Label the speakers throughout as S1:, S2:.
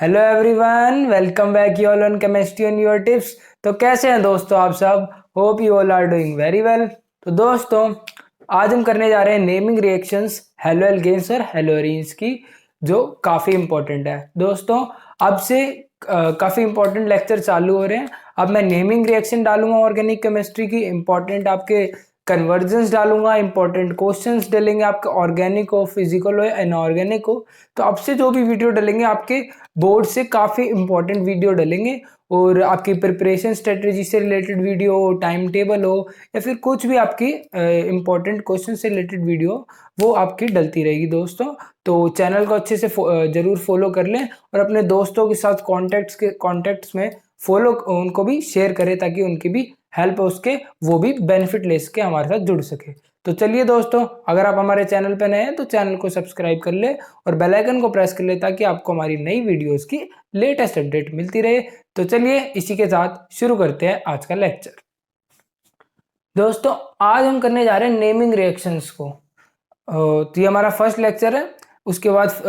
S1: Hello everyone, welcome back you all on chemistry and your tips. तो कैसे हैं दोस्तों आप सब? Hope you all are doing very well. तो दोस्तों, आज हम करने जा रहे हैं नेमिंग रिएक्शंस हेलो एल्केन्स और हेलोरीन्स की, जो काफ़ी इंपॉर्टेंट है दोस्तों। अब से काफ़ी इंपॉर्टेंट लेक्चर चालू हो रहे हैं। अब मैं नेमिंग रिएक्शन डालूंगा ऑर्गेनिक केमिस्ट्री की, इंपॉर्टेंट आपके कन्वर्जेंस डालूंगा, इंपॉर्टेंट क्वेश्चंस डलेंगे आपके, ऑर्गेनिक हो, फिजिकल हो, इनऑर्गेनिक हो। तो अब से जो भी वीडियो डलेंगे आपके बोर्ड से काफ़ी इंपॉर्टेंट वीडियो डलेंगे, और आपकी प्रिपरेशन स्ट्रेटजी से रिलेटेड वीडियो हो, टाइम टेबल हो, या फिर कुछ भी आपकी इंपॉर्टेंट क्वेश्चन से रिलेटेड वीडियो वो आपकी डलती रहेगी दोस्तों। तो चैनल को अच्छे से जरूर फॉलो कर लें, और अपने दोस्तों के साथ कॉन्टेक्ट्स में फॉलो उनको भी शेयर करें, ताकि उनकी भी हेल्प हो उसके, वो भी बेनिफिट ले सके, हमारे साथ जुड़ सके। तो चलिए दोस्तों, अगर आप हमारे चैनल पर नए हैं तो चैनल को सब्सक्राइब कर ले और बेल आइकन को प्रेस कर ले, ताकि आपको हमारी नई वीडियोस की लेटेस्ट अपडेट मिलती रहे। तो चलिए इसी के साथ शुरू करते हैं आज का लेक्चर। दोस्तों, आज हम करने जा रहे हैं नेमिंग रिएक्शंस को। तो ये हमारा फर्स्ट लेक्चर है। उसके बाद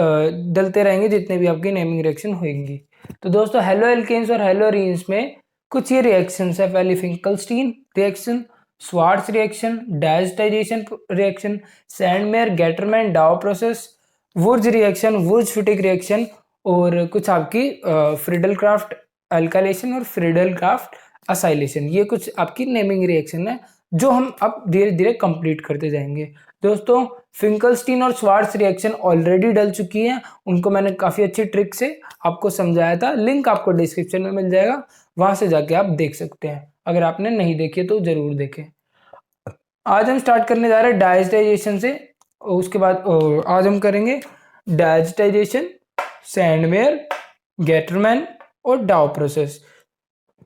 S1: डलते रहेंगे जितने भी आपकी नेमिंग रिएक्शन होंगी। तो दोस्तों, हेलो एल्केन्स और हेलोरीन्स में कुछ ये रिएक्शंस है। पहली Finkelstein reaction, Swarts reaction, diazotisation reaction, Sandmeyer Gattermann Dow process, Wurtz reaction, Wurtz Fittig reaction, और कुछ आपकी फ्रीडल क्राफ्ट अल्काइलेशन और फ्रीडल क्राफ्ट असाइलेशन। ये कुछ आपकी नेमिंग रिएक्शन है, जो हम अब धीरे धीरे कंप्लीट करते जाएंगे। दोस्तों, फिंकलस्टीन और स्वार्ट्स रिएक्शन ऑलरेडी डल चुकी है, उनको मैंने काफ़ी अच्छी ट्रिक से आपको समझाया था। लिंक आपको डिस्क्रिप्शन में मिल जाएगा, वहां से जाके आप देख सकते हैं। अगर आपने नहीं देखी तो जरूर देखें। आज हम स्टार्ट करने जा रहे हैं डायस्टाइजेशन से। उसके बाद आज हम करेंगे डायस्टाइजेशन, सैंडमेयर, गेटरमैन और डाउ प्रोसेस।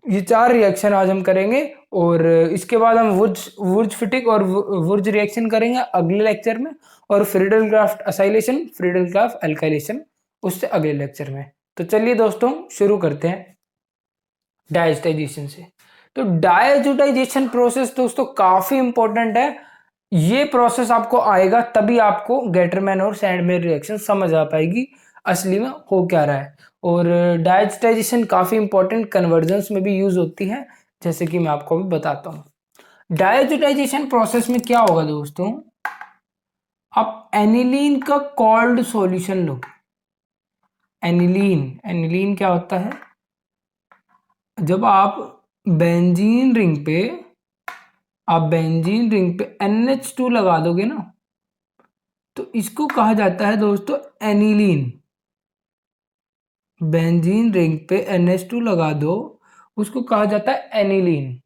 S1: ये चार रिएक्शन आज हम करेंगे, और इसके बाद हम वुर्ज फिटिक और वुर्ज रिएक्शन करेंगे अगले लेक्चर में, और Friedel Crafts acylation, Friedel Crafts alkylation उससे अगले लेक्चर में। तो चलिए दोस्तों, शुरू करते हैं डायस्टाइजेशन से। तो डायजोटाइजेशन प्रोसेस दोस्तों काफी इंपॉर्टेंट है। ये प्रोसेस आपको आएगा तभी आपको गेटरमैन और सैंडमेयर रिएक्शन समझ आ पाएगी असली में हो क्या रहा है। और डायस्टाइजेशन काफी इंपॉर्टेंट कन्वर्जन्स में भी यूज होती है, जैसे कि मैं आपको अभी बताता हूँ। डायजोटाइजेशन प्रोसेस में क्या होगा दोस्तों, आप एनिलीन का कोल्ड सॉल्यूशन लो। एनिलीन एनिलीन क्या होता है? जब आप बेंजीन रिंग पे NH2 लगा दोगे ना, तो इसको कहा जाता है दोस्तों एनिलीन। बेंजीन रिंग पे NH2 लगा दो, उसको कहा जाता है एनिलीन।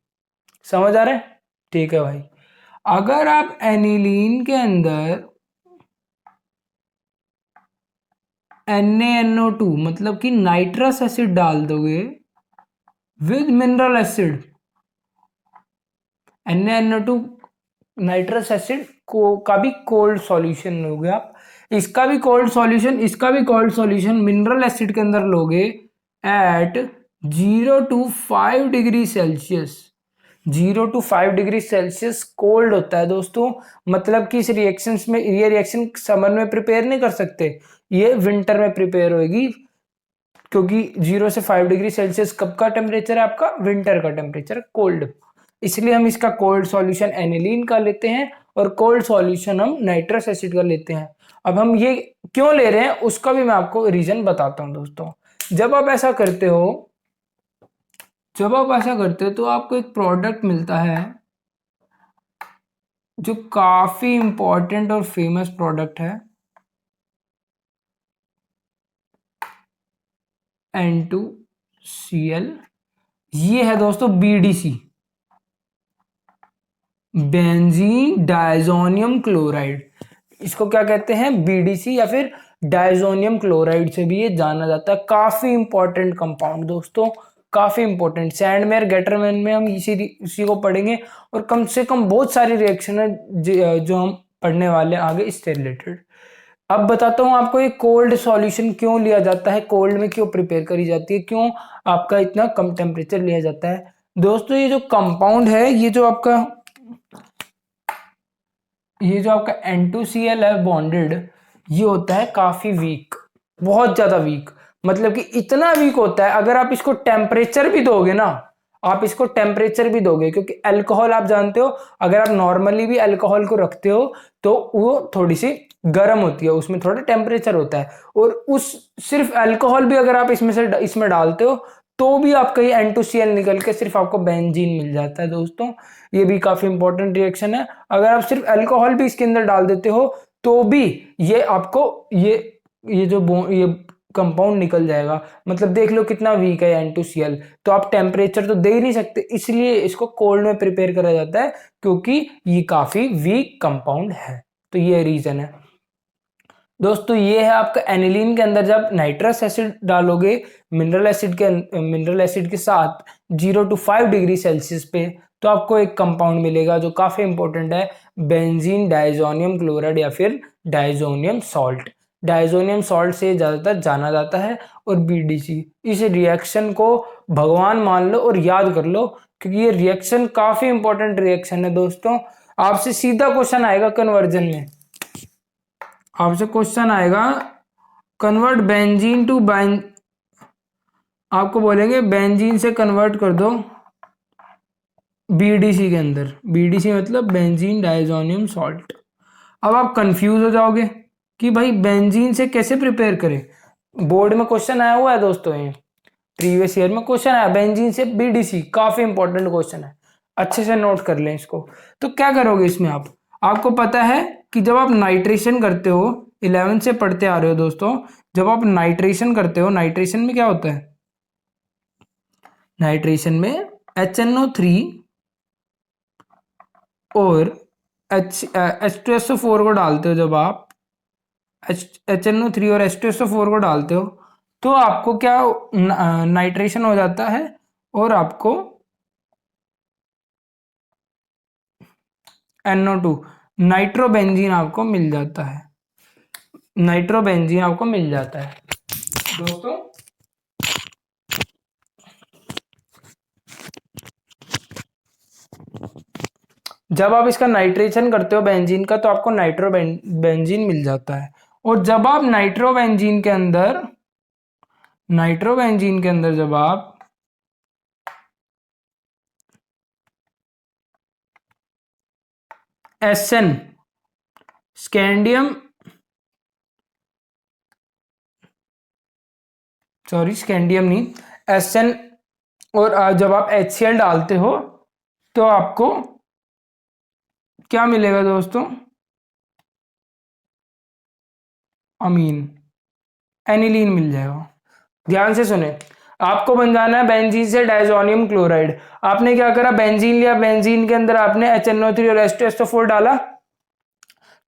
S1: समझ आ रहा है? ठीक है भाई। अगर आप एनिलीन के अंदर NaNO2 मतलब कि नाइट्रस एसिड डाल दोगे with mineral acid, NaNO2 nitrous acid को का भी कोल्ड सॉल्यूशन लोगे आप, इसका भी कोल्ड सॉल्यूशन, इसका भी कोल्ड सॉल्यूशन मिनरल एसिड के अंदर लोगे at 0 to 5 degree Celsius. 0 to 5 degree Celsius cold होता है दोस्तों। मतलब कि इस रिएक्शन में, ये रिएक्शन समर में प्रिपेयर नहीं कर सकते, ये विंटर में प्रिपेयर होगी, क्योंकि 0 से 5 डिग्री सेल्सियस कब का टेम्परेचर है आपका? विंटर का टेम्परेचर, कोल्ड। इसलिए हम इसका कोल्ड सॉल्यूशन एनिलीन का लेते हैं, और कोल्ड सॉल्यूशन हम नाइट्रस एसिड का लेते हैं। अब हम ये क्यों ले रहे हैं उसका भी मैं आपको रीजन बताता हूं दोस्तों। जब आप ऐसा करते हो तो आपको एक प्रोडक्ट मिलता है, जो काफी इंपॉर्टेंट और फेमस प्रोडक्ट है, N2Cl। ये है दोस्तों BDC, बेंजीन डायजोनियम क्लोराइड। इसको क्या कहते हैं? BDC, या फिर डायजोनियम क्लोराइड से भी ये जाना जाता है। काफी इंपॉर्टेंट कंपाउंड दोस्तों, काफी इंपॉर्टेंट। सैंडमेयर गेटरमैन में हम इसी को पढ़ेंगे, और कम से कम बहुत सारी रिएक्शन है जो हम पढ़ने वाले हैं आगे इससे रिलेटेड। अब बताता हूँ आपको, ये कोल्ड सॉल्यूशन क्यों लिया जाता है, कोल्ड में क्यों प्रिपेयर करी जाती है, क्यों आपका इतना कम टेम्परेचर लिया जाता है। दोस्तों, ये जो कंपाउंड है, ये जो आपका N2Cl है बॉन्डेड, ये होता है काफी वीक, बहुत ज्यादा वीक। मतलब कि इतना वीक होता है, अगर आप इसको टेम्परेचर भी दोगे ना, आप इसको टेम्परेचर भी दोगे, क्योंकि अल्कोहल आप जानते हो, अगर आप नॉर्मली भी अल्कोहल को रखते हो तो वो थोड़ी सी गर्म होती है, उसमें थोड़ा टेम्परेचर होता है, और उस सिर्फ अल्कोहल भी अगर आप इसमें डालते हो तो भी आपका ये N2Cl निकल के सिर्फ आपको बेंजीन मिल जाता है दोस्तों। ये भी काफी इंपॉर्टेंट रिएक्शन है। अगर आप सिर्फ अल्कोहल भी इसके अंदर डाल देते हो तो भी ये आपको ये जो ये कंपाउंड निकल जाएगा। मतलब देख लो कितना वीक है N2Cl। तो आप टेम्परेचर तो दे ही नहीं सकते, इसलिए इसको कोल्ड में प्रिपेयर करा जाता है, क्योंकि ये काफी वीक कंपाउंड है। तो ये रीजन है दोस्तों। ये है आपका एनिलीन के अंदर जब नाइट्रस एसिड डालोगे मिनरल एसिड के साथ 0 to 5 डिग्री सेल्सियस पे, तो आपको एक कंपाउंड मिलेगा जो काफी इंपॉर्टेंट है, बेंजीन डाइजोनियम क्लोराइड या फिर डाइजोनियम सॉल्ट। डाइजोनियम सॉल्ट से ज्यादातर जाना जाता है। और बीडीसी, इस रिएक्शन को भगवान मान लो और याद कर लो, क्योंकि ये रिएक्शन काफी इंपॉर्टेंट रिएक्शन है दोस्तों। आपसे सीधा क्वेश्चन आएगा कन्वर्जन में, आपसे क्वेश्चन आएगा कन्वर्ट बेंजीन टू आपको बोलेंगे बेंजीन से कन्वर्ट कर दो बीडीसी के अंदर। बीडीसी मतलब बेंजीन डाइजोनियम सॉल्ट। अब आप कंफ्यूज हो जाओगे कि भाई बेंजीन से कैसे प्रिपेयर करें। बोर्ड में क्वेश्चन आया हुआ है दोस्तों, ये प्रीवियस ईयर में क्वेश्चन आया बेंजीन से बीडीसी, काफी इंपॉर्टेंट क्वेश्चन है, अच्छे से नोट कर लें इसको। तो क्या करोगे इसमें आप, आपको पता है कि जब आप नाइट्रेशन करते हो, 11 से पढ़ते आ रहे हो दोस्तों, जब आप नाइट्रेशन करते हो, नाइट्रेशन में क्या होता है, नाइट्रेशन में HNO3 और H2SO4 को डालते हो। जब आप HNO3 और H2SO4 को डालते हो तो आपको क्या नाइट्रेशन हो जाता है, और आपको NO2 नाइट्रोबेंजीन आपको मिल जाता है। नाइट्रोबेंजीन आपको मिल जाता है दोस्तों। जब आप इसका नाइट्रेशन करते हो बेंजीन का, तो आपको नाइट्रोबेंजीन मिल जाता है। और जब आप नाइट्रोबेंजीन के अंदर जब आप SN स्कैंडियम स्कैंडियम नहीं, SN, और जब आप HCl डालते हो तो आपको क्या मिलेगा दोस्तों, अमीन, एनिलीन मिल जाएगा। ध्यान से सुने, आपको बन जाना है बेंजीन से डाइजोनियम क्लोराइड। आपने क्या करा, बेंजीन लिया, बेंजीन के अंदर आपने HNO3 और H2SO4 डाला,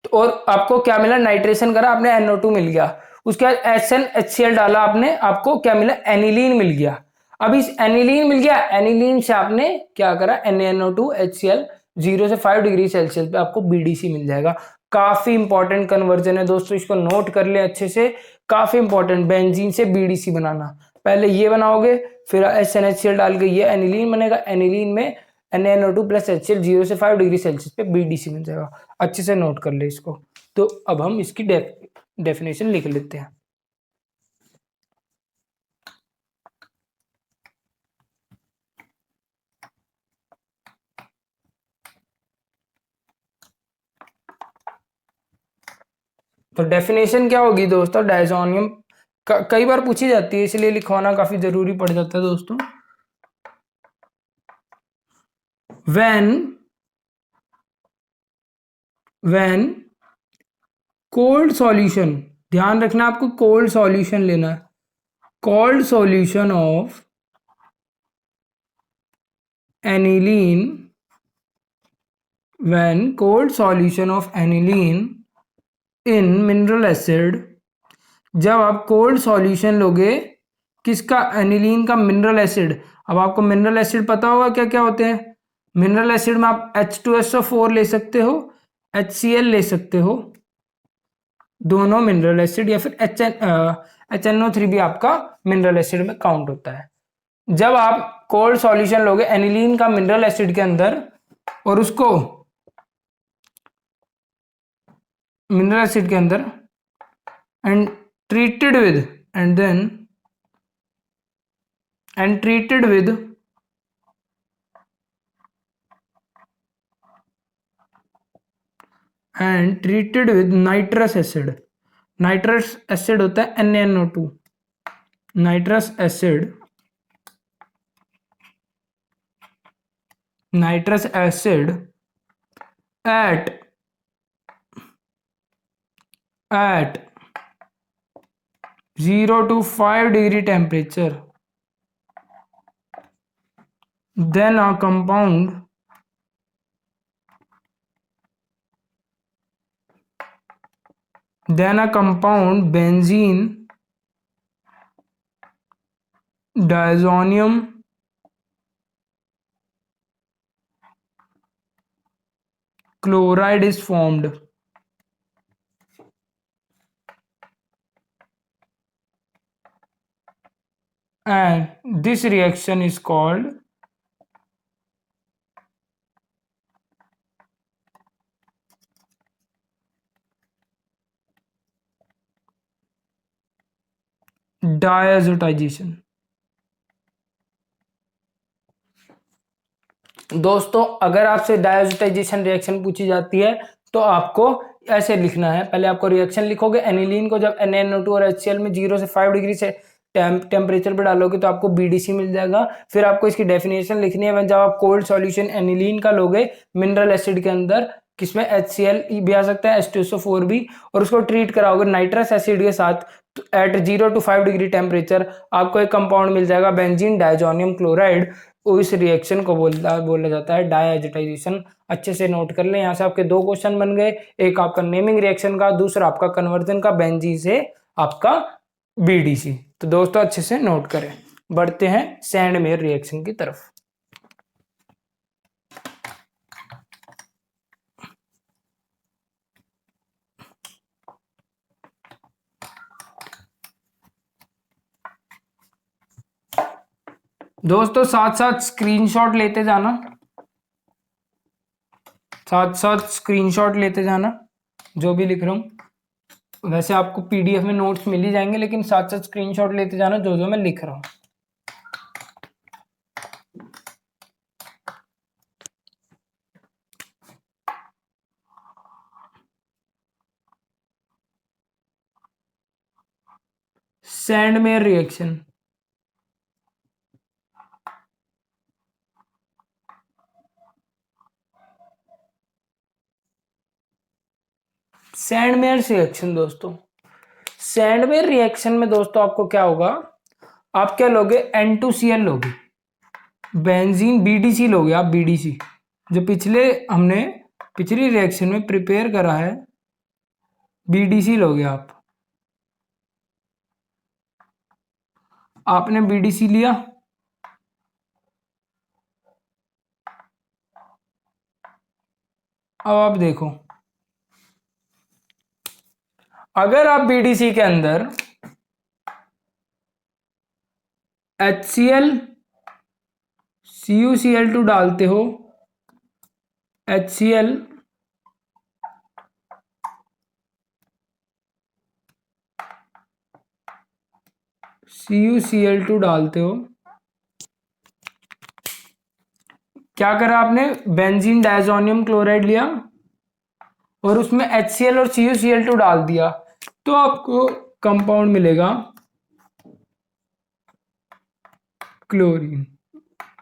S1: और आपको क्या मिला, नाइट्रेशन करा आपने, NO2 मिल गया। उसके बाद SnHCl डाला आपने, आपको क्या मिला, एनिलीन मिल गया। अब इस एनिलीन मिल गया, एनिलीन से आपने क्या करा, NaNO2HCl 0 से 5 डिग्री सेल्सियस पे आपको बीडीसी मिल जाएगा। काफी इंपॉर्टेंट कन्वर्जन है दोस्तों, इसको नोट कर ले अच्छे से, काफी इंपॉर्टेंट, बेंजीन से बीडीसी बनाना। पहले ये बनाओगे, फिर SnHCl डाल के ये एनिलीन बनेगा, एनिलीन में NaNO2 प्लस HCl 0 से 5 डिग्री सेल्सियस पे बीडीसी मिल जाएगा। अच्छे से नोट कर ले इसको। तो अब हम इसकी डेफिनेशन लिख लेते हैं। तो डेफिनेशन क्या होगी दोस्तों, डायजोनियम कई बार पूछी जाती है, इसलिए लिखवाना काफी जरूरी पड़ जाता है दोस्तों। व्हेन कोल्ड सॉल्यूशन, ध्यान रखना आपको कोल्ड सॉल्यूशन लेना है, cold solution of aniline, when cold solution of aniline in mineral acid, जब आप कोल्ड सॉल्यूशन लोगे किसका, एनिलीन का, मिनरल एसिड। अब आपको मिनरल एसिड पता होगा क्या क्या होते हैं। मिनरल एसिड में आप H2SO4 ले सकते हो, HCl ले सकते हो, दोनों मिनरल एसिड, या फिर HNO3 भी आपका मिनरल एसिड में काउंट होता है। जब आप कोल्ड सॉल्यूशन लोगे एनिलीन का मिनरल एसिड के अंदर, और उसको मिनरल एसिड के अंदर, and treated with, and then and treated with nitrous acid. Nitrous acid होता है NaNO2, nitrous acid, nitrous acid at 0 to 5 degree temperature, then a compound benzene diazonium chloride is formed. And this reaction is called diazotization. दोस्तों अगर आपसे डायजोटाइजेशन reaction पूछी जाती है तो आपको ऐसे लिखना है। पहले आपको रिएक्शन लिखोगे, एनिलीन को जब NaNO2 और HCl में 0 से 5 डिग्री से टेम्परेचर पे डालोगे तो आपको BDC मिल जाएगा। फिर आपको इसकी डेफिनेशन लिखनी है। जब आप कोल्ड सॉल्यूशन एनिलीन का लोगे मिनरल एसिड के अंदर, किसमें HCl भी आ सकता है, H2SO4 भी, और उसको ट्रीट कराओगे नाइट्रस एसिड के साथ एट 0 to 5 डिग्री टेम्परेचर, आपको एक कंपाउंड मिल जाएगा बेंजीन डायजोनियम क्लोराइड। इस रिएक्शन को बोला जाता है डायजोटाइजेशन। अच्छे से नोट कर लें। यहाँ से आपके दो क्वेश्चन बन गए, एक आपका नेमिंग रिएक्शन का, दूसरा आपका कन्वर्जन का बेंजीन से आपका BDC। तो दोस्तों अच्छे से नोट करें। बढ़ते हैं सैंडमेयर रिएक्शन की तरफ। दोस्तों साथ साथ स्क्रीनशॉट लेते जाना, जो भी लिख रहा हूं। वैसे आपको PDF में नोट्स मिल ही जाएंगे, लेकिन साथ साथ स्क्रीनशॉट लेते जाना जो जो मैं लिख रहा हूं। सैंडमेयर रिएक्शन, सैंडमेयर रिएक्शन दोस्तों, सैंडमेयर रिएक्शन में दोस्तों आपको क्या होगा, आप क्या लोगे, N2Cl लोगे, बेंजीन BDC लोगे आप, BDC जो हमने पिछली रिएक्शन में प्रिपेयर करा है, BDC लोगे आप। आपने BDC लिया, अब आप देखो, अगर आप BDC के अंदर HCl CuCl2 डालते हो, HCl CuCl2 डालते हो, क्या करा आपने, बेंजीन डायजोनियम क्लोराइड लिया और उसमें HCl और CuCl2 डाल दिया, तो आपको कंपाउंड मिलेगा क्लोरीन,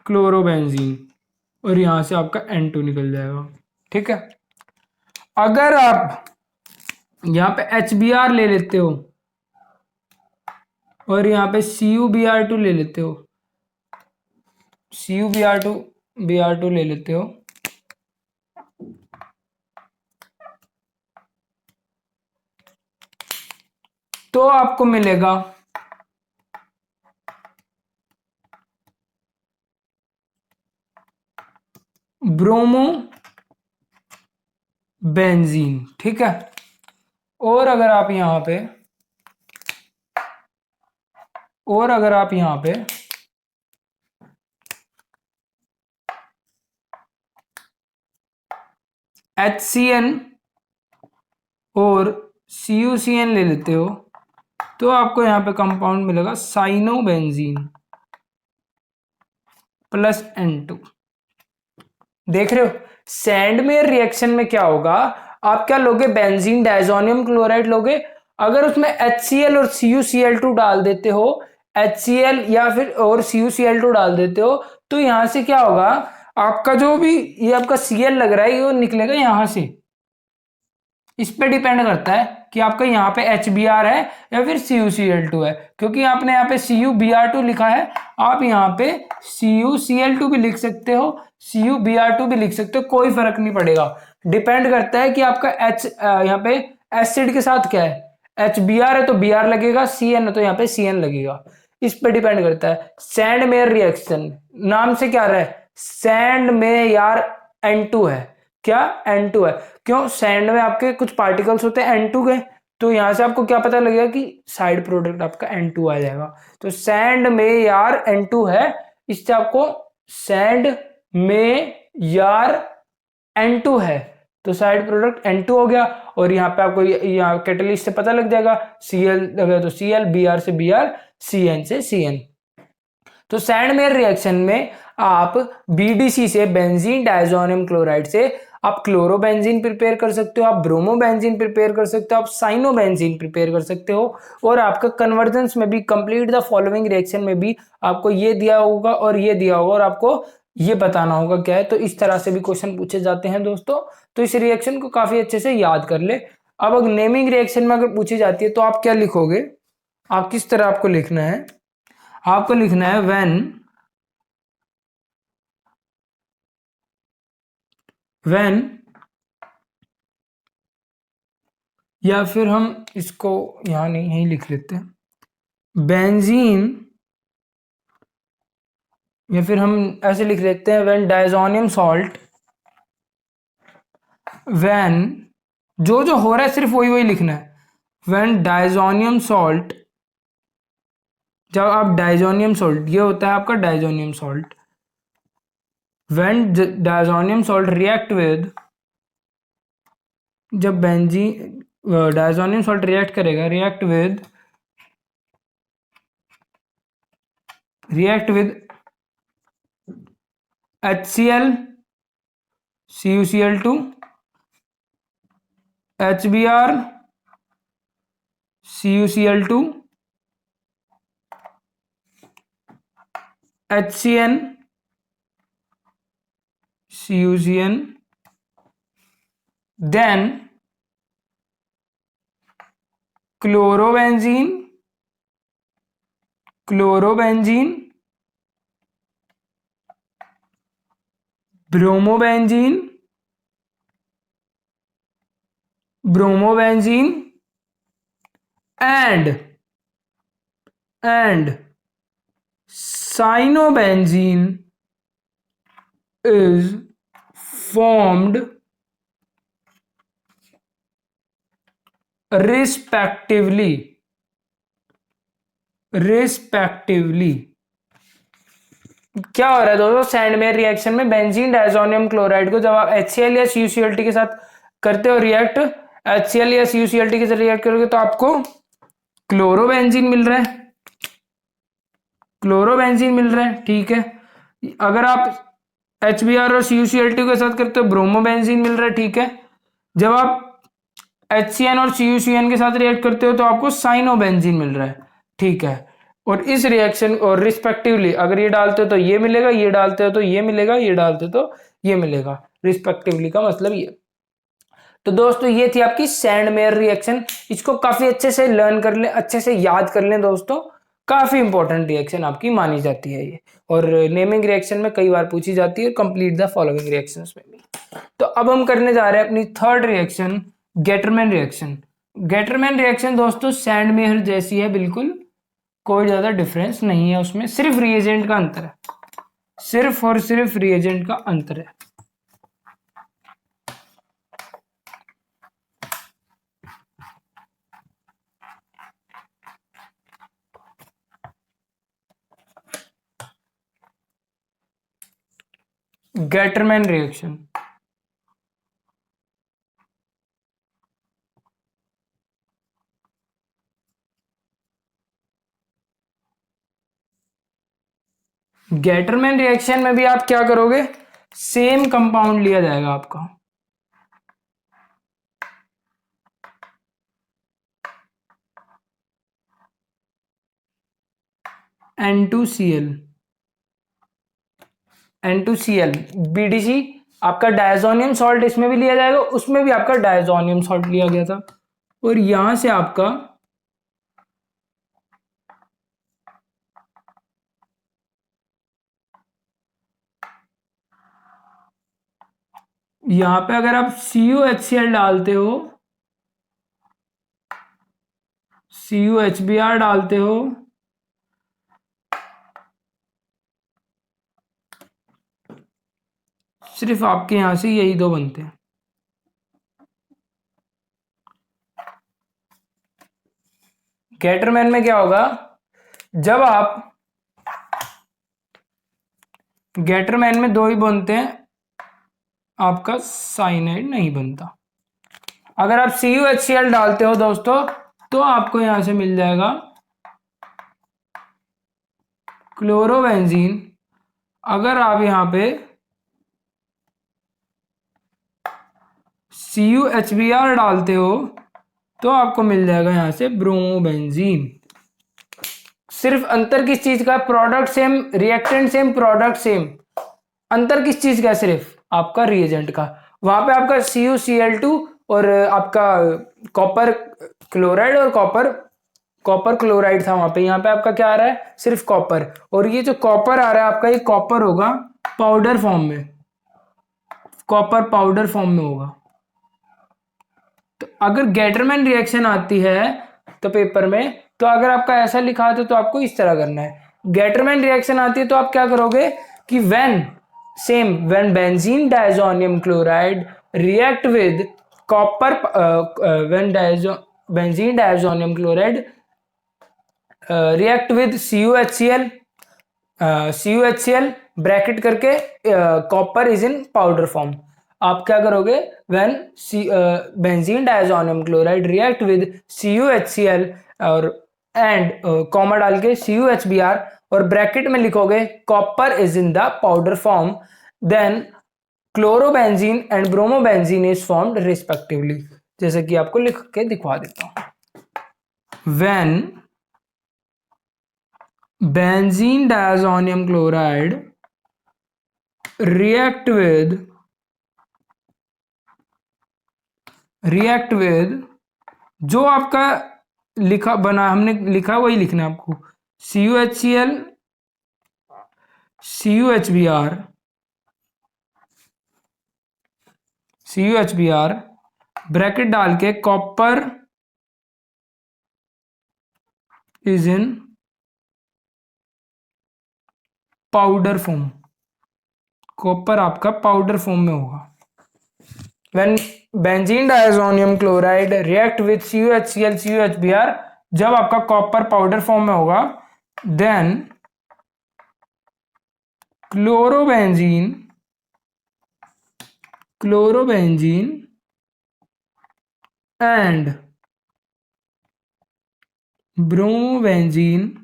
S1: क्लोरोबेंजीन, और यहां से आपका N2 निकल जाएगा। ठीक है। अगर आप यहां पे HBr ले लेते हो और यहां पे CuBr2 ले लेते हो, CuBr2 ले लेते हो, तो आपको मिलेगा ब्रोमो बेंजीन। ठीक है। और अगर आप यहां पे HCN और CuCN ले लेते हो, तो आपको यहां पे कंपाउंड मिलेगा साइनोबेंजीन। Plus N2। देख रहे हो, सैंडमेयर रिएक्शन में क्या होगा, आप क्या लोगे, बेंजीन डायजोनियम क्लोराइड लोगे। अगर उसमें HCl और CuCl2 डाल देते हो, HCl या फिर और CuCl2 डाल देते हो, तो यहां से क्या होगा, आपका जो भी ये आपका Cl लग रहा है ये निकलेगा यहां से। इस पे डिपेंड करता है कि आपका यहाँ पे HBr है या फिर CuCl2 है, क्योंकि आपने यहाँ पे CuBr2 लिखा है, आप यहाँ पे CuCl2 भी लिख सकते हो, CuBr2 भी लिख सकते हो, कोई फर्क नहीं पड़ेगा। डिपेंड करता है कि आपका यहाँ पे एसिड के साथ क्या है, HBr है तो Br लगेगा, Cn है तो यहाँ पे Cn लगेगा। इस पे डिपेंड करता है। सैंड मेयर रिएक्शन नाम से क्या रहा है, सैंड में यार N2 है, क्या N2 है। क्यों, सैंड में आपके कुछ पार्टिकल्स होते हैं N2 के, तो यहां से आपको क्या पता लगेगा कि साइड प्रोडक्ट आपका N2 आ जाएगा। तो सैंड में यार N2 है, इससे आपको सैंड में यार N2 है तो साइड प्रोडक्ट N2 हो गया। और यहाँ पे आपको यहाँ कैटलिस्ट से पता लग जाएगा, Cl लगा तो Cl, Br से Br, Cn से Cn। तो सैंडमेयर रिएक्शन में आप बीडीसी से, बेंजीन डायजोनियम क्लोराइड से आप क्लोरोबेंजीन प्रिपेयर कर सकते हो, आप ब्रोमोबेंजीन प्रिपेयर कर सकते हो, आप साइनोबेंजीन प्रिपेयर कर सकते हो। और आपका कन्वर्जेंस में भी, कंप्लीट द फॉलोइंग रिएक्शन में भी आपको ये दिया होगा और ये दिया होगा और आपको ये बताना होगा क्या है। तो इस तरह से भी क्वेश्चन पूछे जाते हैं दोस्तों। तो इस रिएक्शन को काफी अच्छे से याद कर ले। अब अगर नेमिंग रिएक्शन में अगर पूछी जाती है तो आप क्या लिखोगे, आप किस तरह आपको लिखना है, आपको लिखना है व्हेन, या फिर हम इसको यहां नहीं, यहीं लिख लेते हैं, बेंजीन, या फिर हम ऐसे लिख लेते हैं व्हेन डायजोनियम सॉल्ट, व्हेन जो जो हो रहा है सिर्फ वही वही लिखना है। व्हेन डायजोनियम सॉल्ट, जब आप डायजोनियम सॉल्ट, ये होता है आपका diazonium salt, when diazonium salt react with, जब बेंजीन डायजोनियम सॉल्ट रिएक्ट करेगा, react with HCl, CuCl2, HBr, CuCl2, HCN, CuCN, then chlorobenzene, bromobenzene, and cyanobenzene is formed respectively, क्या हो रहा है दोस्तों, सैंडमेयर रिएक्शन में बेंजीन डायजोनियम क्लोराइड को जब आप HCl या CuCl के साथ करते हो रिएक्ट, HCl या CuCl के साथ रिएक्ट करोगे तो आपको क्लोरोबेंजीन मिल रहा है, ठीक है। अगर आप HBr और CuCl2 के साथ करते हो ब्रोमोबेंजीन मिल रहा है, ठीक है। जब आप HCN और CuCN के साथ रिएक्ट करते हो तो आपको साइनोबेंजीन मिल रहा है, ठीक है। और इस रिएक्शन और रिस्पेक्टिवली अगर ये डालते हो तो ये मिलेगा, ये डालते हो तो ये मिलेगा, ये डालते हो तो ये मिलेगा, रिस्पेक्टिवली का मतलब ये। तो दोस्तों ये थी आपकी सैंडमेयर रिएक्शन, इसको काफी अच्छे से लर्न कर लें, अच्छे से याद कर लें दोस्तों, काफी इंपॉर्टेंट रिएक्शन आपकी मानी जाती है ये। और नेमिंग रिएक्शन में कई बार पूछी जाती है, कंप्लीट द फॉलोइंग रिएक्शंस में भी। तो अब हम करने जा रहे हैं अपनी third reaction, Gattermann reaction. Gattermann reaction दोस्तों सैंडमेयर जैसी है बिल्कुल, कोई ज्यादा डिफरेंस नहीं है उसमें, सिर्फ रिएजेंट का अंतर है, सिर्फ और सिर्फ रिएजेंट का अंतर है। गेटरमैन रिएक्शन, गेटरमैन रिएक्शन में भी आप क्या करोगे, सेम कंपाउंड लिया जाएगा आपका, N2Cl, N2Cl, BDC, आपका डायजोनियम सॉल्ट इसमें भी लिया जाएगा, उसमें भी आपका डायजोनियम सॉल्ट लिया गया था। और यहां से आपका यहां पे अगर आप CuHCl डालते हो, CuHBr डालते हो, सिर्फ आपके यहां से यही दो बनते हैं। गेटरमैन में क्या होगा, जब आप गेटरमैन में दो ही बनते हैं, आपका साइनाइड नहीं बनता। अगर आप CuHCl डालते हो दोस्तों, तो आपको यहां से मिल जाएगा क्लोरोबेंजीन। अगर आप यहां पे CuHBr डालते हो, तो आपको मिल जाएगा यहां से ब्रोमोबेंजीन। सिर्फ अंतर किस चीज का, product same, reactant same, product same. अंतर किस चीज का, सिर्फ आपका रिएजेंट का। वहां पे आपका CuCl2 और आपका कॉपर क्लोराइड और कॉपर कॉपर क्लोराइड था वहां पे, यहाँ पे आपका क्या आ रहा है, सिर्फ कॉपर। और ये जो कॉपर आ रहा है आपका, ये कॉपर होगा पाउडर फॉर्म में, कॉपर पाउडर फॉर्म में होगा। तो अगर गेटरमैन रिएक्शन आती है तो पेपर में, तो अगर आपका ऐसा लिखा आता तो आपको इस तरह करना है। गेटरमैन रिएक्शन आती है तो आप क्या करोगे कि when benzene diazonium chloride react with copper, when benzene diazonium chloride react with CuHCl bracket करके copper is in powder form. आप क्या करोगे, when benzene diazonium chloride react with CuHCl और एंड कॉमा डाल के CuHBr और ब्रैकेट में लिखोगे copper is in the powder form, then chlorobenzene and bromobenzene is formed respectively. जैसे कि आपको लिख के दिखवा देता हूं। व्हेन benzene diazonium chloride react with जो आपका लिखा बना, हमने लिखा वही लिखना है आपको, CuHCl, CuHBr, CuHBr ब्रैकेट डाल के copper is in powder form, copper आपका पाउडर फॉर्म में होगा। When benzene diazonium chloride react with CuHCl, CuHBr, जब आपका कॉपर पाउडर फॉर्म में होगा, then chlorobenzene and bromobenzene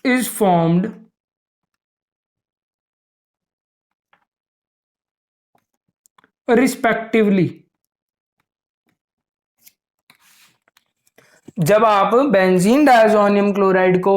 S1: is formed respectively। जब आप बेंजीन डायजोनियम क्लोराइड को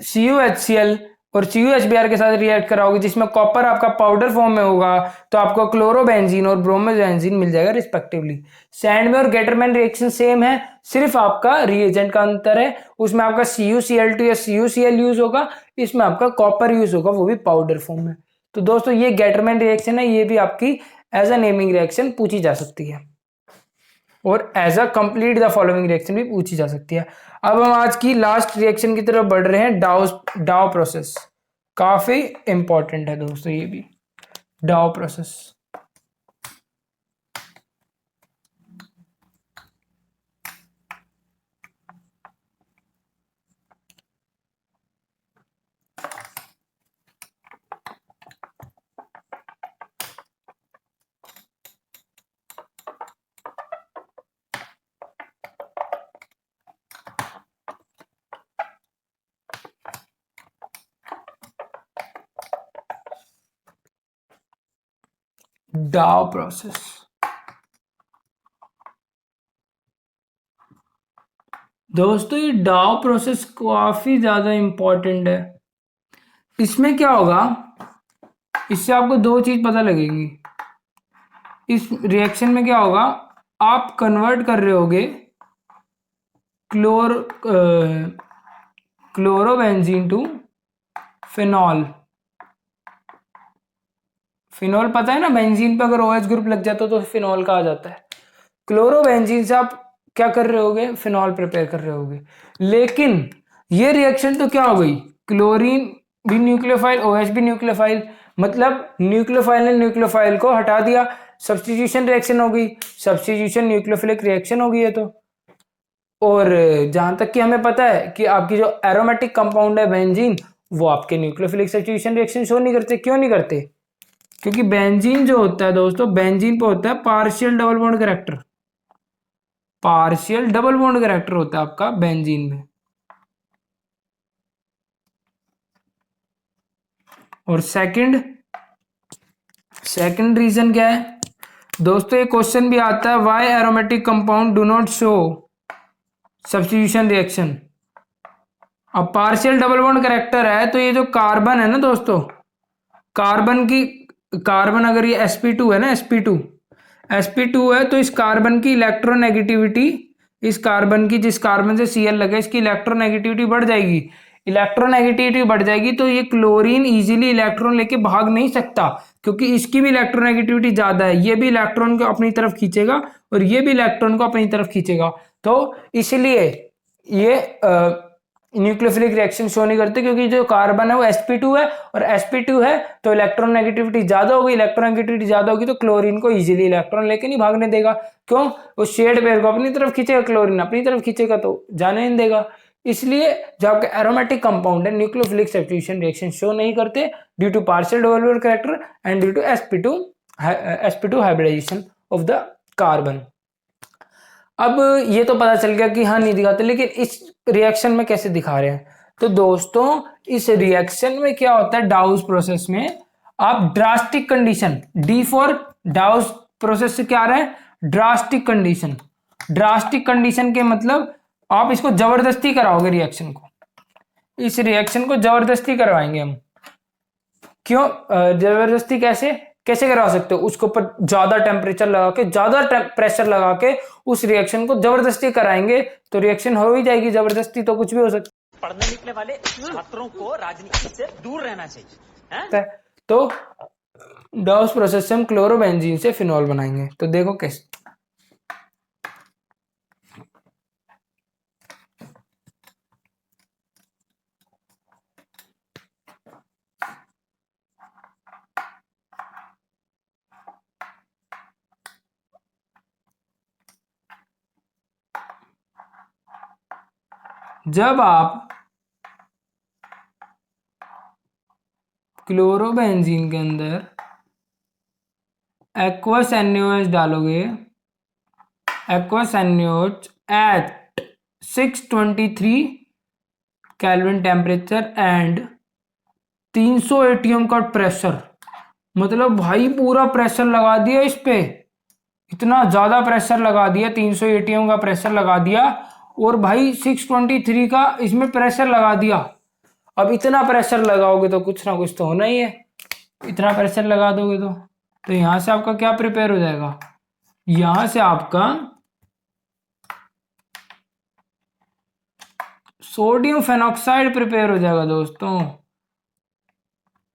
S1: CuHCl और CuHBr के साथ रिएक्ट कराओगे, जिसमें कॉपर आपका पाउडर फॉर्म में होगा, तो आपको क्लोरोबेंजीन और ब्रोमोबेंजीन मिल जाएगा रिस्पेक्टिवली। सैंड में और गेटरमैन रिएक्शन सेम है, सिर्फ आपका रिएजेंट का अंतर है। उसमें आपका CuCl2 या CuCl यूज होगा, इसमें आपका कॉपर यूज होगा, वो भी पाउडर फॉर्म में। तो दोस्तों ये गेटरमैन रिएक्शन है, ये भी आपकी एज अ नेमिंग रिएक्शन पूछी जा सकती है, और as a complete the following reaction भी पूछी जा सकती है। अब हम आज की लास्ट रिएक्शन की तरफ बढ़ रहे हैं, डाउ प्रोसेस। काफी इंपॉर्टेंट है दोस्तों ये भी, डाउ प्रोसेस। डाउ प्रोसेस। दोस्तों ये डाउ प्रोसेस काफी ज्यादा इंपॉर्टेंट है। इसमें क्या होगा, इससे आपको दो चीज पता लगेगी। इस रिएक्शन में क्या होगा, आप कन्वर्ट कर रहे होगे क्लोरोबेंजीन टू फिनॉल। फिनॉल पता है ना, बेंजीन पे अगर OH ग्रुप लग जाता तो फिनॉल कहा जाता है। क्लोरोबेंजीन से आप क्या कर रहे होगे, फिनॉल प्रिपेयर कर रहे होगे। लेकिन ये रिएक्शन तो क्या हो गई, क्लोरीन भी न्यूक्लियोफाइल, OH भी न्यूक्लियोफाइल, मतलब न्यूक्लियोफाइल ने न्यूक्लियोफाइल को हटा दिया, सब्स्टिट्यूशन रिएक्शन हो गई। सब्स्टिट्यूशन न्यूक्लियोफिलिक रिएक्शन हो गई है। तो और जहां तक कि हमें पता है कि आपकी जो एरोमेटिक कंपाउंड है बेंजीन, वो आपके न्यूक्लियोफिलिक सब्स्टिट्यूशन रिएक्शन शो नहीं करते। क्यों नहीं करते, क्योंकि बेंजीन जो होता है दोस्तों, बेंजीन पे होता है partial double bond character. Partial double bond character होता है आपका बेंजीन में। और सेकंड रीजन क्या है दोस्तों, ये क्वेश्चन भी आता है, why aromatic compound do not show substitution reaction. अब पार्शियल डबल बॉन्ड कैरेक्टर है तो ये जो कार्बन है ना दोस्तों, कार्बन अगर ये sp2 है ना, sp2 है, तो इस कार्बन की इलेक्ट्रोनेगेटिविटी, इस कार्बन की, जिस कार्बन से Cl लगे, इसकी इलेक्ट्रोनेगेटिविटी बढ़ जाएगी। इलेक्ट्रोनेगेटिविटी बढ़ जाएगी तो ये क्लोरीन इजीली इलेक्ट्रॉन लेके भाग नहीं सकता, क्योंकि इसकी भी इलेक्ट्रोनेगेटिविटी ज्यादा है। ये भी इलेक्ट्रॉन को अपनी तरफ खींचेगा और ये भी इलेक्ट्रॉन को अपनी तरफ खींचेगा। तो इसलिए ये न्यूक्लियोफिलिक रिएक्शन शो नहीं करते, क्योंकि जो कार्बन है वो sp2 है, और sp2 है तो इलेक्ट्रॉन नेगेटिविटी ज्यादा होगी। इलेक्ट्रॉन नेगेटिविटी ज्यादा होगी तो क्लोरीन को इजीली इलेक्ट्रॉन लेके नहीं भागने देगा। क्यों, वो शेड पेयर को अपनी तरफ खींचेगा, क्लोरीन अपनी तरफ खींचेगा, तो जाने नहीं देगा। इसलिए जो आपके एरोमेटिक कंपाउंड है न्यूक्लियोफिलिक सब्स्टिट्यूशन रिएक्शन शो नहीं करते, due to partial double bond character and due to sp2 hybridization of the carbon. अब ये तो पता चल गया कि हाँ नहीं दिखाते, लेकिन इस रिएक्शन में कैसे दिखा रहे हैं। तो दोस्तों इस रिएक्शन में क्या होता है, डाउस प्रोसेस में आप drastic condition, D for डाउस process से क्या आ रहा है, ड्रास्टिक कंडीशन। ड्रास्टिक कंडीशन के मतलब आप इसको जबरदस्ती कराओगे रिएक्शन को, इस रिएक्शन को जबरदस्ती करवाएंगे हम। क्यों जबरदस्ती, कैसे कैसे करवा सकते हो, उसके ऊपर ज्यादा टेम्परेचर लगा के, ज्यादा प्रेशर लगा के उस रिएक्शन को जबरदस्ती कराएंगे, तो रिएक्शन हो ही जाएगी। जबरदस्ती तो कुछ भी हो सकता है।
S2: पढ़ने निकले वाले छात्रों को राजनीति से दूर रहना चाहिए।
S1: तो डाउस प्रोसेस से हम क्लोरोबेंजीन से फिनॉल बनाएंगे। तो देखो कैसे, जब आप क्लोरोबेंजीन के अंदर एक्वस NaOH डालोगे, aqueous NaOH at 623 kelvin temperature and 300 ATM का प्रेशर, मतलब भाई पूरा प्रेशर लगा दिया इस पे, इतना ज्यादा प्रेशर लगा दिया, 300 ATM का प्रेशर लगा दिया, और भाई 623 का इसमें प्रेशर लगा दिया। अब इतना प्रेशर लगाओगे तो कुछ ना कुछ तो होना ही है, इतना प्रेशर लगा दोगे तो यहां से आपका क्या प्रिपेयर हो जाएगा, यहां से आपका सोडियम फेनॉक्साइड प्रिपेयर हो जाएगा दोस्तों,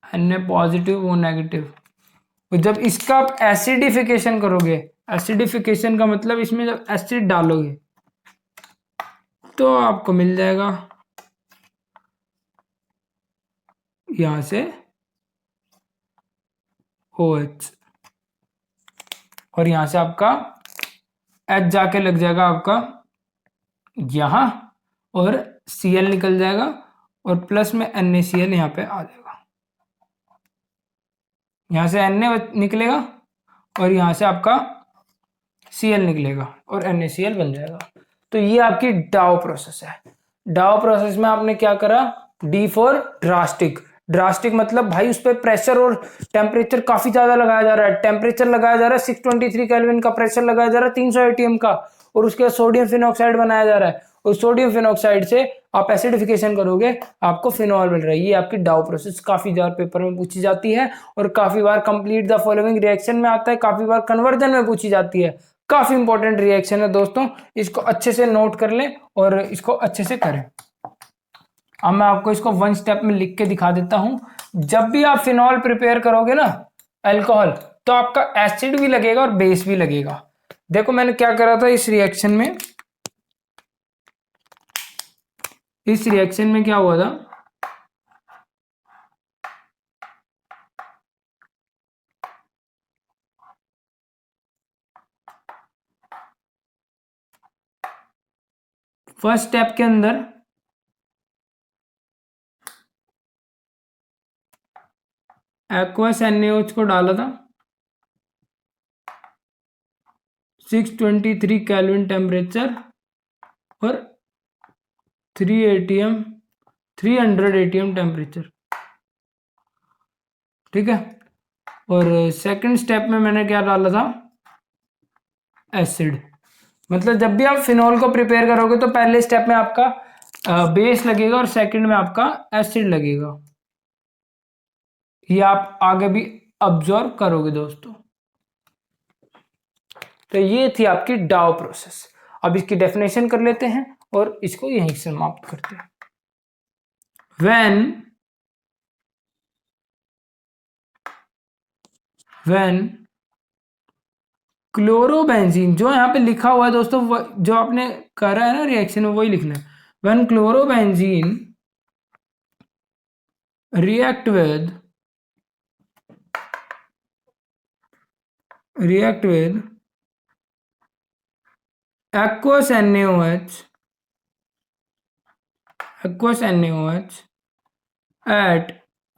S1: Na पॉजिटिव O नेगेटिव। तो जब इसका आप एसिडिफिकेशन करोगे, एसिडिफिकेशन का मतलब इसमें जब एसिड डालोगे तो आपको मिल जाएगा यहां से OH, और यहां से आपका H जाके लग जाएगा आपका यहां, और Cl निकल जाएगा, और प्लस में NaCl यहां पे आ जाएगा। यहां से Na निकलेगा और यहां से आपका Cl निकलेगा और NaCl बन जाएगा। तो ये आपकी डाउ प्रोसेस है। डाउ प्रोसेस में आपने क्या करा, डी फॉर ड्रास्टिक, ड्रास्टिक मतलब भाई उस पर प्रेशर और टेम्परेचर काफी ज्यादा लगाया जा रहा है। टेम्परेचर लगाया जा रहा है 623 केल्विन का, प्रेशर लगाया जा रहा है 300 एटीएम का, और उसके बाद सोडियम फिनॉक्साइड बनाया जा रहा है। और सोडियम फिनॉक्साइड से आप एसिडिफिकेशन करोगे, आपको फिनॉल मिल रहा है। ये आपकी डाउ प्रोसेस काफी बार पेपर में पूछी जाती है, और काफी बार कंप्लीट द फॉलोइंग रिएक्शन में आता है, काफी बार कन्वर्जन में पूछी जाती है। काफी इंपॉर्टेंट रिएक्शन है दोस्तों, इसको अच्छे से नोट कर लें और इसको अच्छे से करें। अब मैं आपको इसको वन स्टेप में लिख के दिखा देता हूं। जब भी आप फिनॉल प्रिपेयर करोगे ना अल्कोहल, तो आपका एसिड भी लगेगा और बेस भी लगेगा। देखो मैंने क्या करा था इस रिएक्शन में, इस रिएक्शन में क्या हुआ था, फर्स्ट स्टेप के अंदर एक्वस NaOH को डाला था 623 केल्विन टेम्परेचर और 300 ATM टेम्परेचर, ठीक है। और सेकंड स्टेप में मैंने क्या डाला था, एसिड। मतलब जब भी आप फिनॉल को प्रिपेयर करोगे तो पहले स्टेप में आपका बेस लगेगा और सेकंड में आपका एसिड लगेगा। ये आप आगे भी ऑब्जर्व करोगे दोस्तों। तो ये थी आपकी डाउ प्रोसेस। अब इसकी डेफिनेशन कर लेते हैं और इसको यहीं से समाप्त करते हैं। when क्लोरोबेंजीन, जो यहाँ पे लिखा हुआ है दोस्तों, जो आपने करा है ना रिएक्शन में, वही लिखना है। when chlorobenzene react with aqueous NaOH at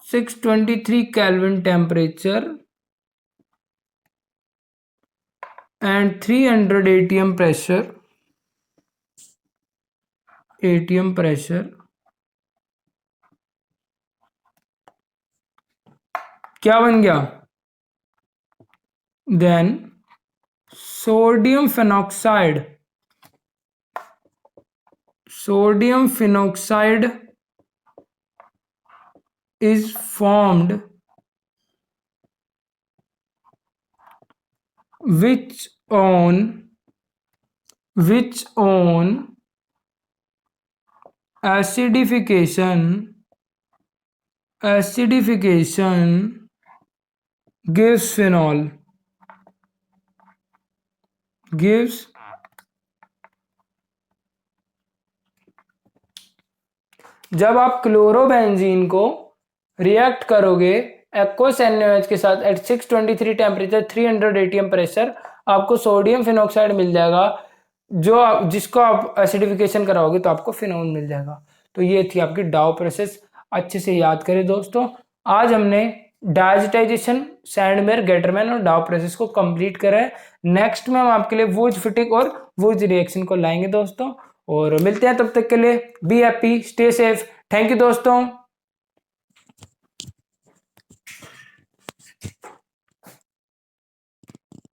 S1: 623 Kelvin temperature and 300 ATM pressure, क्या बन गया, then sodium phenoxide is formed, which on acidification gives phenol, जब आप क्लोरोबेंजीन को रिएक्ट करोगे एक्वस NaOH के साथ एट 623 टेम्परेचर 300 ATM प्रेशर, आपको सोडियम फिनॉक्साइड मिल जाएगा, जिसको आप एसिडिफिकेशन कराओगे तो आपको फिनॉल मिल जाएगा। तो ये थी आपकी डाउ प्रोसेस। अच्छे से याद करें दोस्तों। आज हमने डायजिटाइजेशन, सैंडमेयर, गेटरमैन और डाउ प्रोसेस को कंप्लीट करा है। नेक्स्ट में हम आपके लिए वुर्ज-फिटिक और वुर्ज रिएक्शन को लाएंगे दोस्तों। और मिलते हैं, तब तक के लिए be happy, stay safe. Thank you दोस्तों।